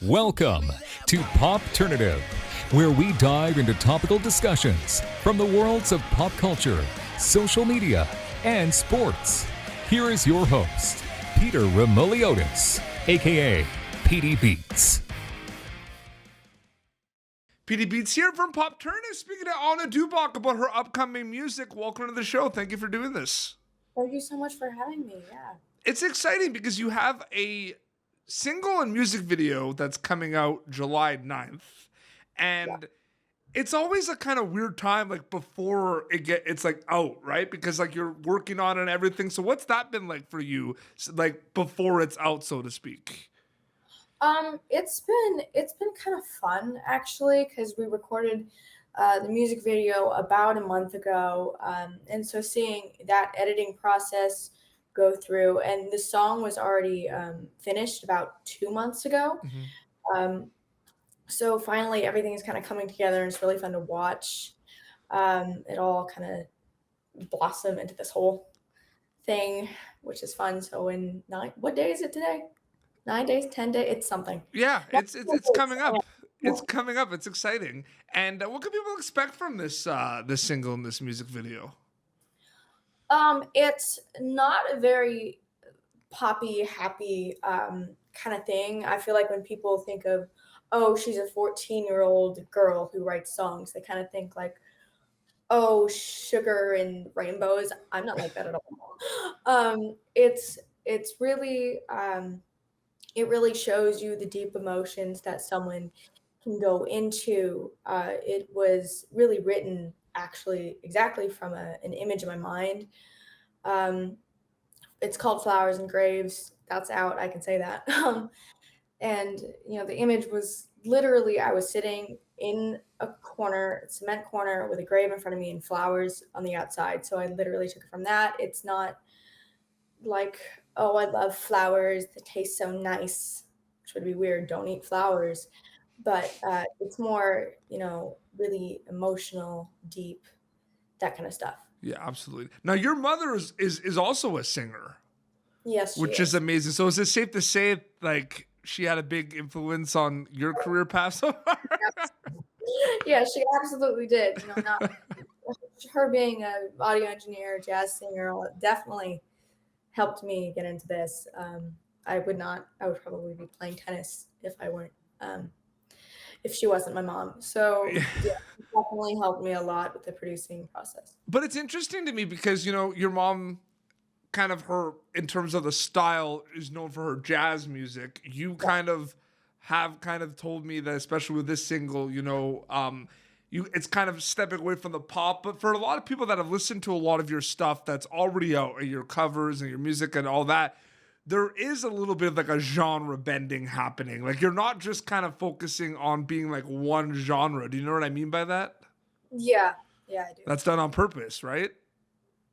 Welcome to Popternative, where we dive into topical discussions from the worlds of pop culture, social media, and sports. Here is your host, Peter Remoliotis, aka PD Beats. PD Beats here from Popternative, speaking to Anna Duboc about her upcoming music. Welcome to the show. Thank you for doing this. Thank you so much for having me. Yeah. It's exciting because you have a single and music video that's coming out July 9th. And it's always a kind of weird time, like before it's like out, right? Because like you're working on it and everything. So what's that been like for you, like before it's out, so to speak? It's been kind of fun actually, because we recorded the music video about a month ago, and so seeing that editing process go through, and the song was already finished about 2 months ago. So finally everything is kind of coming together, and it's really fun to watch it all kind of blossom into this whole thing, which is fun. So in what day is it today? 9 days, 10 days, it's something. Yeah, it's coming up. It's coming up. It's exciting. And what can people expect from this this single and this music video? It's not a very poppy, happy kind of thing. I feel like when people think of, oh, she's a 14-year-old girl who writes songs, they kind of think like, oh, sugar and rainbows. I'm not like that at all. It's really it really shows you the deep emotions that someone can go into. It was really written actually exactly from an image in my mind. Um, it's called Flowers and Graves. That's out. I can say that. And the image was literally, I was sitting in a corner, a cement corner, with a grave in front of me and flowers on the outside. So I literally took it from that. It's not like, oh, I love flowers, they taste so nice, which would be weird. Don't eat flowers. But it's more, really emotional, deep, that kind of stuff. Yeah, absolutely. Now your mother is also a singer. Yes, she which is amazing. So is it safe to say like she had a big influence on your career path so far? Yeah, she absolutely did. Not her being an audio engineer, jazz singer, definitely helped me get into this. I would probably be playing tennis if I weren't, if she wasn't my mom. So yeah, it definitely helped me a lot with the producing process. But it's interesting to me because, your mom kind of in terms of the style is known for her jazz music. You kind of have told me that, especially with this single, it's kind of stepping away from the pop. But for a lot of people that have listened to a lot of your stuff that's already out, your covers and your music and all that, there is a little bit of like a genre bending happening. Like you're not just kind of focusing on being like one genre. Do you know what I mean by that? Yeah, I do. That's done on purpose, right?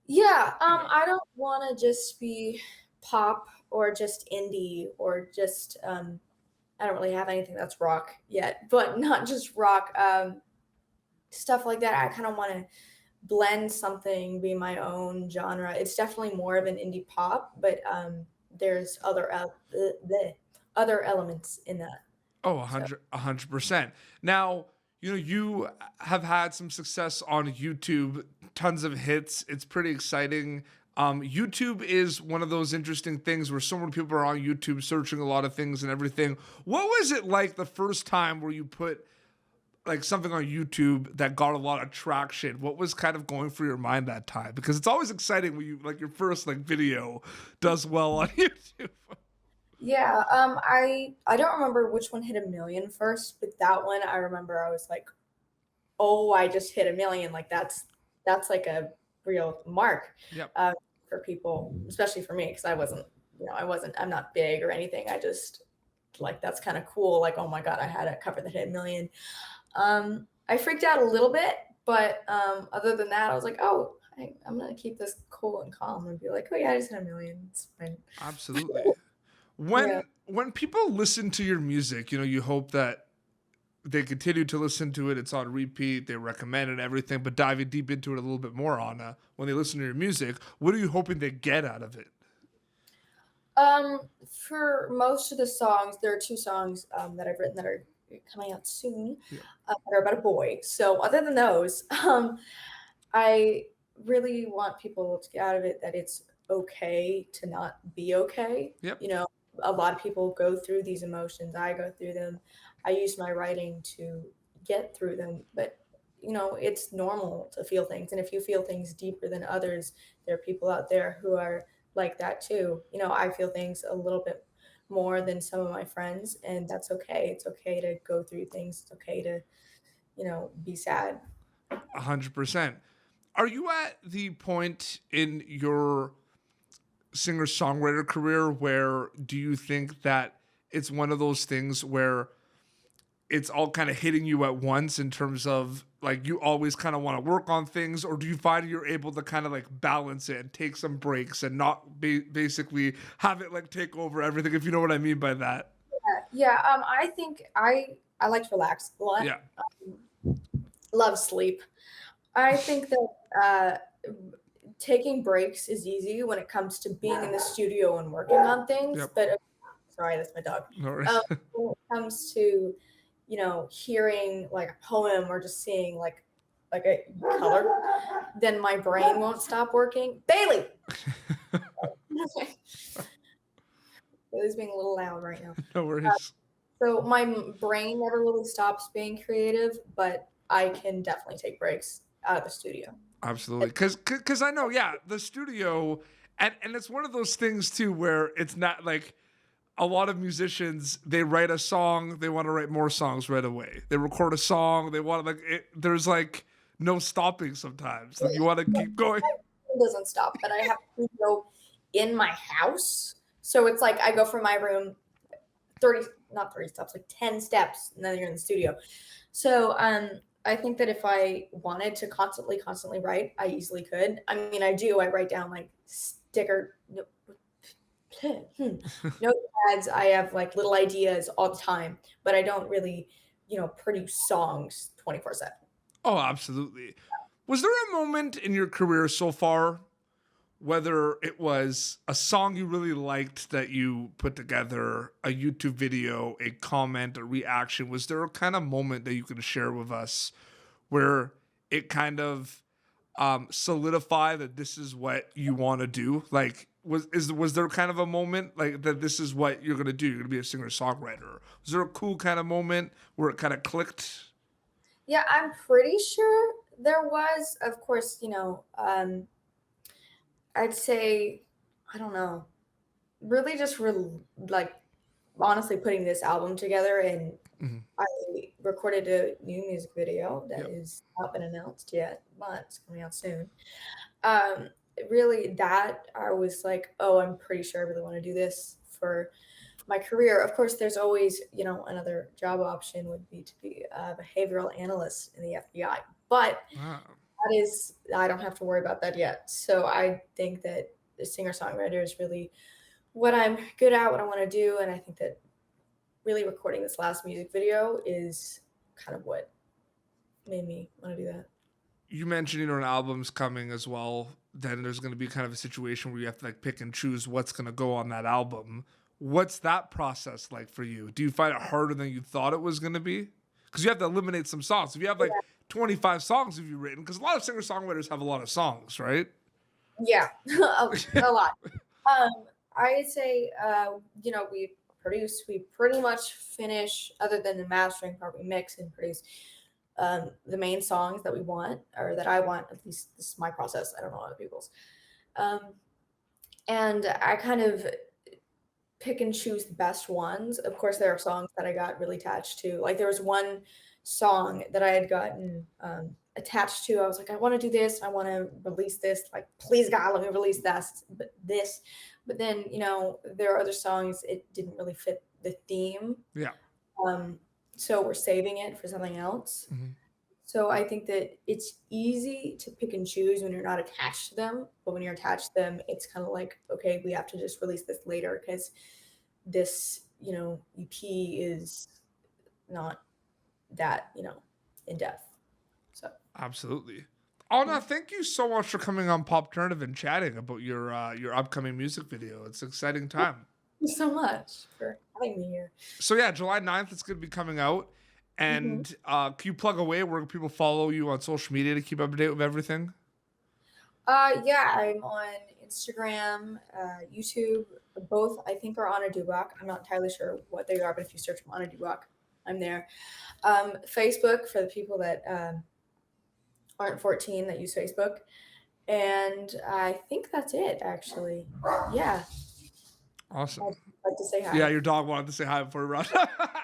Yeah, I don't want to just be pop or just indie or just I don't really have anything that's rock yet, but not just rock, stuff like that. I kind of want to blend something, be my own genre. It's definitely more of an indie pop, but there's the other elements in that. Oh, 100%. Now, you have had some success on YouTube, tons of hits. It's pretty exciting. YouTube is one of those interesting things where so many people are on YouTube searching a lot of things and everything. What was it like the first time where you put like something on YouTube that got a lot of traction? What was kind of going through your mind that time? Because it's always exciting when you like your first like video does well on YouTube. Yeah, I don't remember which one hit 1 million first, but that one I remember I was like, oh, I just hit 1 million. Like that's like a real mark. Yep. For people, especially for me, because I'm not big or anything. I just like, that's kind of cool. Like, oh my God, I had a cover that hit 1 million. I freaked out a little bit, but other than that, I was like, oh, I'm gonna keep this cool and calm and be like, oh yeah, I just hit 1 million. It's fine. Absolutely. When people listen to your music, you hope that they continue to listen to it. It's on repeat. They recommend it and everything. But diving deep into it a little bit more, Anna, when they listen to your music, what are you hoping they get out of it? For most of the songs, there are two songs that I've written that are coming out soon Yeah. that are about a boy. So other than those, I really want people to get out of it that it's okay to not be okay. Yep. You know, a lot of people go through these emotions. I go through them. I use my writing to get through them, but it's normal to feel things. And if you feel things deeper than others, there are people out there who are like that too. I feel things a little bit more than some of my friends, and that's okay. It's okay to go through things. It's okay to, be sad. 100%. Are you at the point in your singer songwriter career where do you think that it's one of those things where it's all kind of hitting you at once in terms of like you always kind of want to work on things, or do you find you're able to kind of like balance it and take some breaks and not basically have it like take over everything, if you know what I mean by that? Yeah, I think I like to relax a lot. Yeah. Love sleep. I think that taking breaks is easy when it comes to being in the studio and working on things. Yep. But sorry, that's my dog. No worries. When it comes to hearing like a poem or just seeing like a color, then my brain won't stop working. Bailey, Bailey's being a little loud right now. No worries. So my brain never really stops being creative, but I can definitely take breaks out of the studio. Absolutely. Cause I know, yeah, the studio and it's one of those things too where it's not like a lot of musicians, they write a song, they want to write more songs right away. They record a song, they want to there's like no stopping sometimes. Like you want to keep going. It doesn't stop, but I have to go in my house. So it's like I go from my room 30, not 30 steps, like 10 steps, and then you're in the studio. So I think that if I wanted to constantly write, I easily could. I mean, I do. I write down like sticker notepads. I have like little ideas all the time, but I don't really, produce songs 24/7. Oh, absolutely. Was there a moment in your career so far, whether it was a song you really liked that you put together, a YouTube video, a comment, a reaction, was there a kind of moment that you can share with us where it kind of solidify that this is what you want to do? Like, was there kind of a moment like that this is what you're gonna do? You're gonna be a singer-songwriter. Was there a cool kind of moment where it kind of clicked? Yeah, I'm pretty sure there was. Of course, I'd say, I don't know, really just like honestly putting this album together, and Mhm. I recorded a new music video that Yep. is not been announced yet, but it's coming out soon. Um, Really, that I was like, oh, I'm pretty sure I really want to do this for my career. Of course, there's always, another job option would be to be a behavioral analyst in the FBI, but Wow. I don't have to worry about that yet. So I think that the singer songwriter is really what I'm good at, what I want to do, and I think that really recording this last music video is kind of what made me want to do that. You mentioned, an album's coming as well. Then there's going to be kind of a situation where you have to like pick and choose what's going to go on that album. What's that process like for you? Do you find it harder than you thought it was going to be? Because you have to eliminate some songs. If you have like 25 songs have you written, because a lot of singer songwriters have a lot of songs, right? Yeah, a lot. Um, I'd say, we pretty much finish, other than the mastering part, we mix and produce the main songs that we want, or that I want. At least this is my process. I don't know other people's. Um, and I kind of pick and choose the best ones. Of course, there are songs that I got really attached to. Like there was one song that I had gotten attached to. I was like, I want to do this. I want to release this. Like, please God, let me release this. But then, there are other songs. It didn't really fit the theme. Yeah. So we're saving it for something else. Mhm. So I think that it's easy to pick and choose when you're not attached to them, but when you're attached to them, it's kind of like, okay, we have to just release this later because this, EP is not that, in depth. So Absolutely. Anna, thank you so much for coming on Popternative and chatting about your upcoming music video. It's an exciting time. you so much for having me here. So yeah, July 9th, it's going to be coming out. Mhm. And can you plug away where people follow you on social media to keep up to date with everything? Yeah, I'm on Instagram, YouTube. Both I think are on a Duboc. I'm not entirely sure what they are, but if you search on a Duboc, I'm there. Facebook for the people that aren't 14 that use Facebook, and I think that's it. Actually, yeah, Awesome. I'd like to say Yeah, hi. your dog wanted to say hi before we run.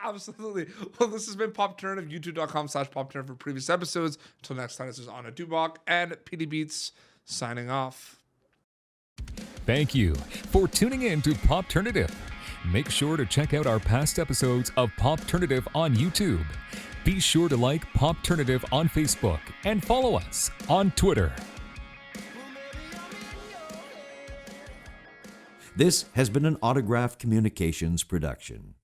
Absolutely. Well, this has been Popternative, youtube.com/Popternative for previous episodes. Until next time, this is Anna Duboc and PD Beats signing off. Thank you for tuning in to Popternative. Make sure to check out our past episodes of Popternative on YouTube. Be sure to like Popternative on Facebook and follow us on Twitter. This has been an Autograph Communications production.